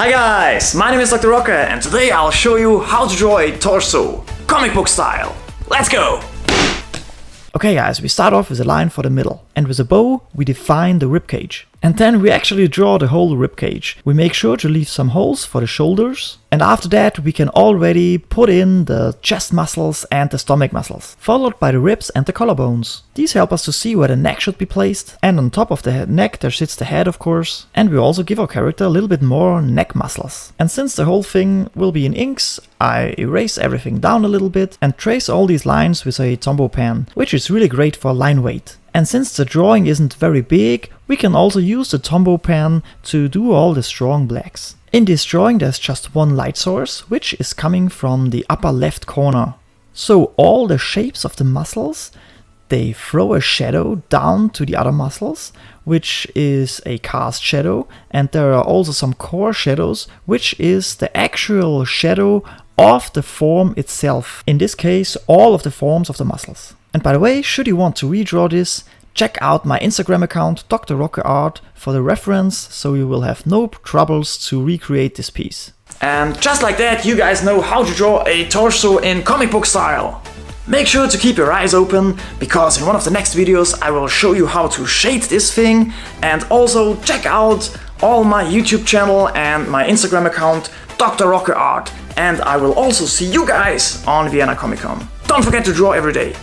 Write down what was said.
Hi guys, my name is Dr. Rocker and today I'll show you how to draw a torso, comic book style. Let's go! Okay guys, we start off with a line for the middle, and with a bow we define the ribcage. And then we actually draw the whole ribcage. We make sure to leave some holes for the shoulders, and after that we can already put in the chest muscles and the stomach muscles, followed by the ribs and the collarbones. These help us to see where the neck should be placed, and on top of the neck there sits the head, of course, and we also give our character a little bit more neck muscles. And since the whole thing will be in inks, I erase everything down a little bit and trace all these lines with a Tombow pen, which is really great for line weight. And since the drawing isn't very big, we can also use the Tombow pen to do all the strong blacks. In this drawing there's just one light source, which is coming from the upper left corner. So all the shapes of the muscles, they throw a shadow down to the other muscles, which is a cast shadow, and there are also some core shadows, which is the actual shadow of the form itself. In this case, all of the forms of the muscles. And by the way, should you want to redraw this, check out my Instagram account, Dr. Rocker Art, for the reference, so you will have no troubles to recreate this piece. And just like that, you guys know how to draw a torso in comic book style. Make sure to keep your eyes open, because in one of the next videos I will show you how to shade this thing, and also check out all my YouTube channel and my Instagram account, Dr. Rocker Art. And I will also see you guys on Vienna Comic Con. Don't forget to draw every day.